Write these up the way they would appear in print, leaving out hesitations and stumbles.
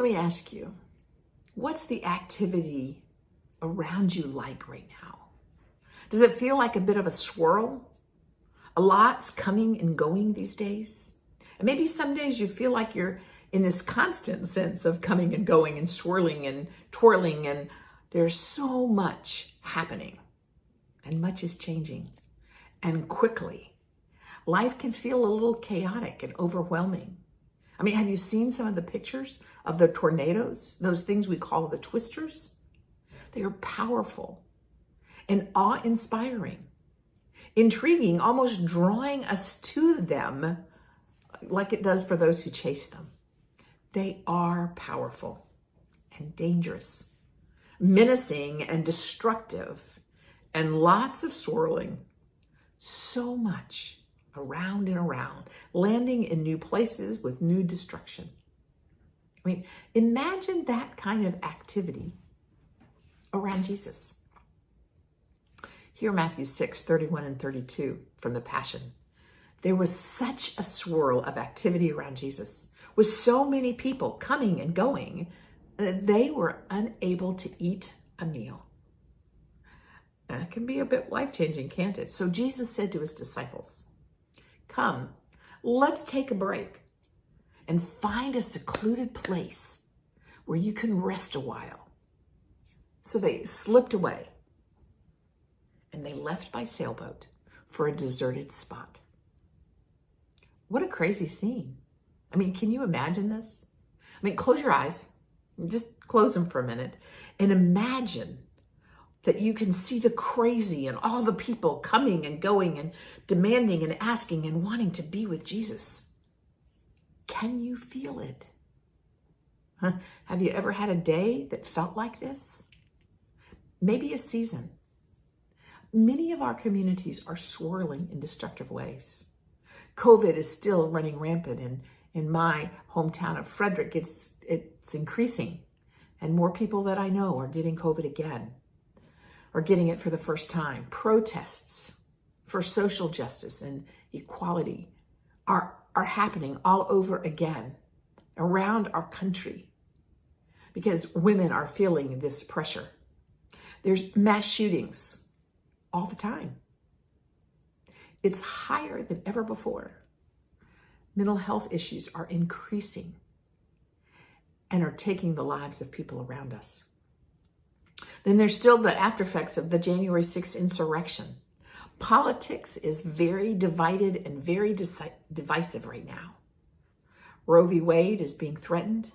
me ask you, what's the activity around you like right now? Does it feel like a bit of a swirl? A lot's coming and going these days. And maybe some days you feel like you're in this constant sense of coming and going and swirling and twirling, and there's so much happening and much is changing and quickly. Life can feel a little chaotic and overwhelming. I mean, have you seen some of the pictures of the tornadoes, those things we call the twisters? They are powerful and awe-inspiring, intriguing, almost drawing us to them like it does for those who chase them. They are powerful and dangerous, menacing and destructive, and lots of swirling. So much around and around, landing in new places with new destruction. I mean, imagine that kind of activity around Jesus. Here, Matthew 6:31 and 32 from the Passion. There was such a swirl of activity around Jesus, with so many people coming and going, that they were unable to eat a meal. That can be a bit life-changing, can't it? So Jesus said to his disciples, "Come, let's take a break and find a secluded place where you can rest a while." So they slipped away and they left by sailboat for a deserted spot. What a crazy scene. I mean, can you imagine this? I mean, close your eyes, just close them for a minute, and imagine that you can see the crazy and all the people coming and going and demanding and asking and wanting to be with Jesus. Can you feel it? Have you ever had a day that felt like this? Maybe a season. Many of our communities are swirling in destructive ways. COVID is still running rampant, and in my hometown of Frederick, it's increasing. And more people that I know are getting COVID again, or getting it for the first time. Protests for social justice and equality are happening all over again around our country because women are feeling this pressure. There's mass shootings all the time. It's higher than ever before. Mental health issues are increasing and are taking the lives of people around us. Then there's still the after effects of the January 6th insurrection. Politics is very divided and very divisive right now. Roe v. Wade is being threatened.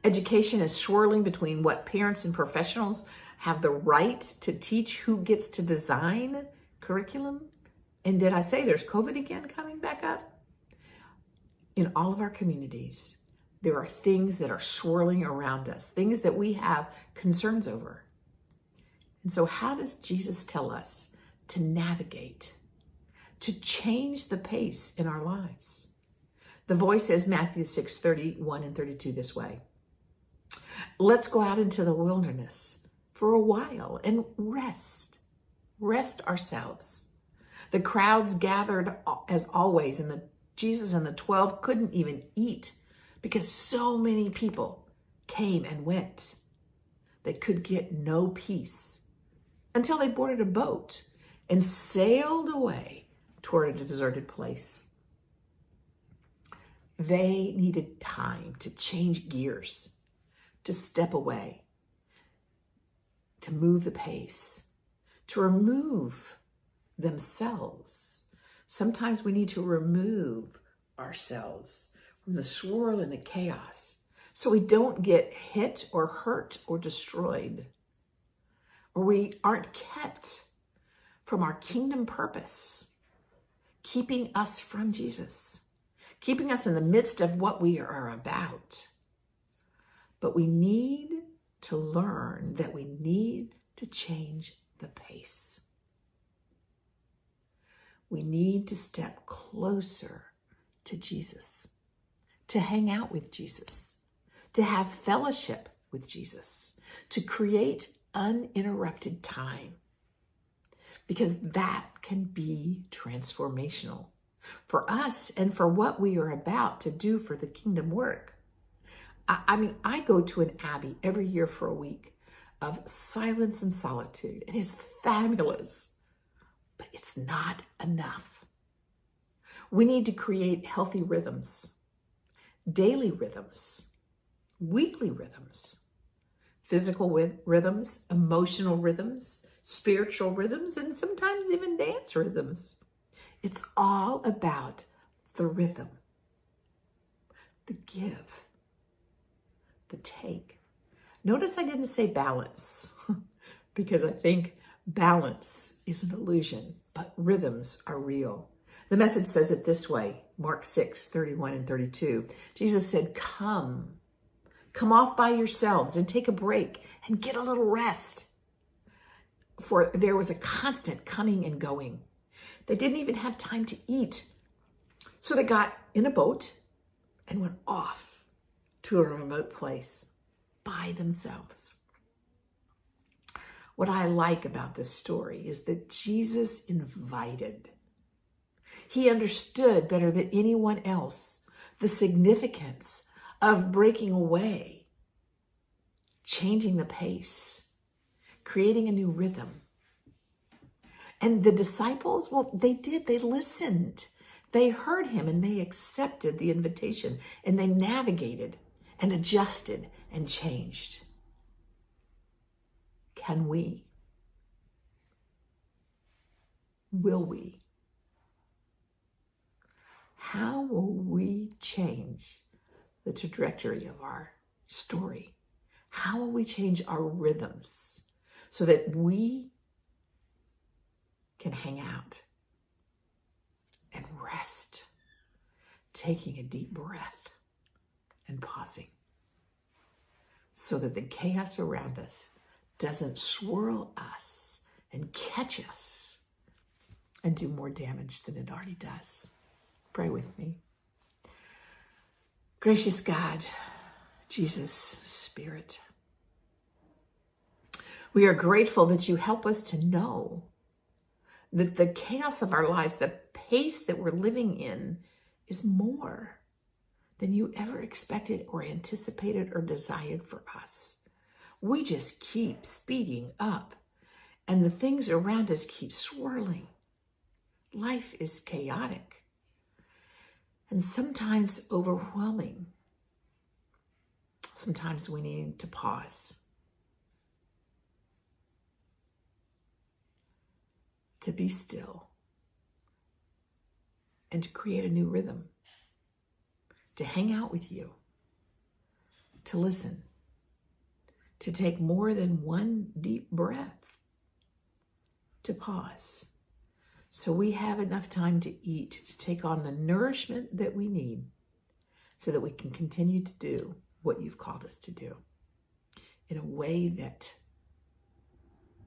Education is swirling between what parents and professionals have the right to teach, who gets to design curriculum. And did I say there's COVID again coming back up? In all of our communities, there are things that are swirling around us, things that we have concerns over. And so how does Jesus tell us to navigate, to change the pace in our lives? The Voice says Matthew 6:31 and 32 this way. Let's go out into the wilderness for a while and rest ourselves. The crowds gathered as always, and Jesus and the 12 couldn't even eat because so many people came and went. They could get no peace until they boarded a boat and sailed away toward a deserted place. They needed time to change gears, to step away, to move the pace, to remove themselves. Sometimes we need to remove ourselves from the swirl and the chaos so we don't get hit or hurt or destroyed, or we aren't kept from our kingdom purpose, keeping us from Jesus, keeping us in the midst of what we are about. But we need to learn that we need to change the pace. We need to step closer to Jesus, to hang out with Jesus, to have fellowship with Jesus, to create uninterrupted time, because that can be transformational for us and for what we are about to do for the kingdom work. I mean, I go to an abbey every year for a week of silence and solitude, and it's fabulous, but it's not enough. We need to create healthy rhythms, daily rhythms, weekly rhythms, physical rhythms, emotional rhythms, spiritual rhythms, and sometimes even dance rhythms. It's all about the rhythm, the give, the take. Notice I didn't say balance because I think balance is an illusion, but rhythms are real. The Message says it this way, Mark 6:31 and 32. Jesus said, come off by yourselves and take a break and get a little rest. For there was a constant coming and going. They didn't even have time to eat. So they got in a boat and went off to a remote place by themselves. What I like about this story is that Jesus invited. He understood better than anyone else the significance of breaking away, changing the pace, creating a new rhythm. And the disciples, well, they did. They listened. They heard him and they accepted the invitation and they navigated and adjusted and changed. Can we? Will we? How will we change the trajectory of our story? How will we change our rhythms so that we can hang out and rest, taking a deep breath and pausing so that the chaos around us doesn't swirl us and catch us and do more damage than it already does? Pray with me. Gracious God, Jesus, Spirit, we are grateful that you help us to know that the chaos of our lives, the pace that we're living in, is more than you ever expected or anticipated or desired for us. We just keep speeding up, and the things around us keep swirling. Life is chaotic and sometimes overwhelming. Sometimes we need to pause, to be still, and to create a new rhythm, to hang out with you, to listen, to take more than one deep breath, to pause, so we have enough time to eat, to take on the nourishment that we need so that we can continue to do what you've called us to do in a way that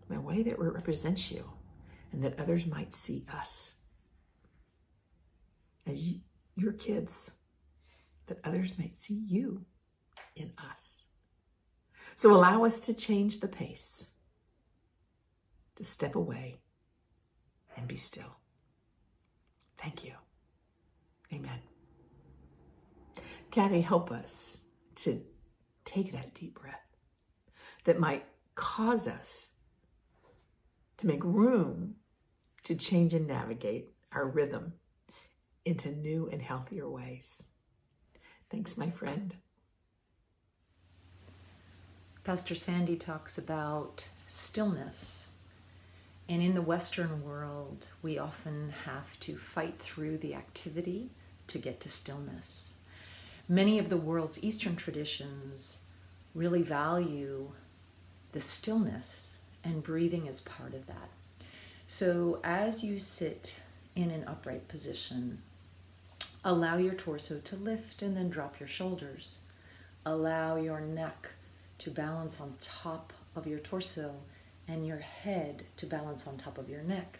represents you, and that others might see us as your kids, that others might see you in us. So allow us to change the pace, to step away and be still. Thank you. Amen. Kathy, help us to take that deep breath that might cause us to make room to change and navigate our rhythm into new and healthier ways. Thanks, my friend. Pastor Sandy talks about stillness. And in the Western world, we often have to fight through the activity to get to stillness. Many of the world's Eastern traditions really value the stillness, and breathing is part of that. So as you sit in an upright position, allow your torso to lift and then drop your shoulders. Allow your neck to balance on top of your torso and your head to balance on top of your neck.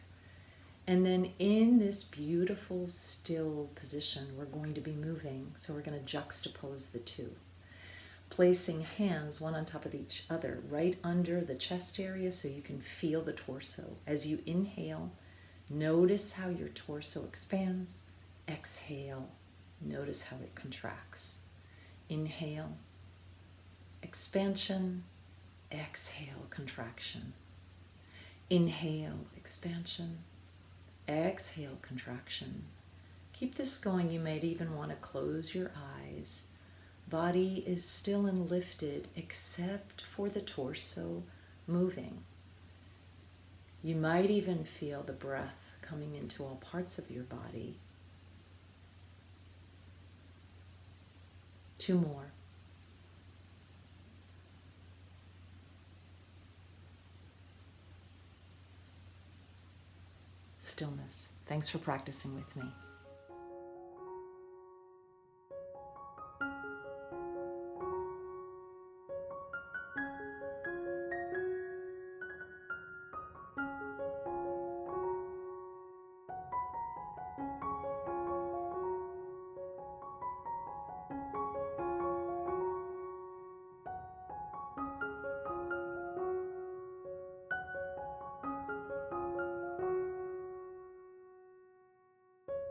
And then in this beautiful still position, we're going to be moving. So we're going to juxtapose the two, placing hands one on top of each other right under the chest area so you can feel the torso. As you inhale, notice how your torso expands. Exhale, notice how it contracts. Inhale, expansion, exhale, contraction. Inhale, expansion, exhale, contraction. Keep this going. You might even want to close your eyes. Body is still and lifted except for the torso moving. You might even feel the breath coming into all parts of your body. 2 more. Stillness. Thanks for practicing with me.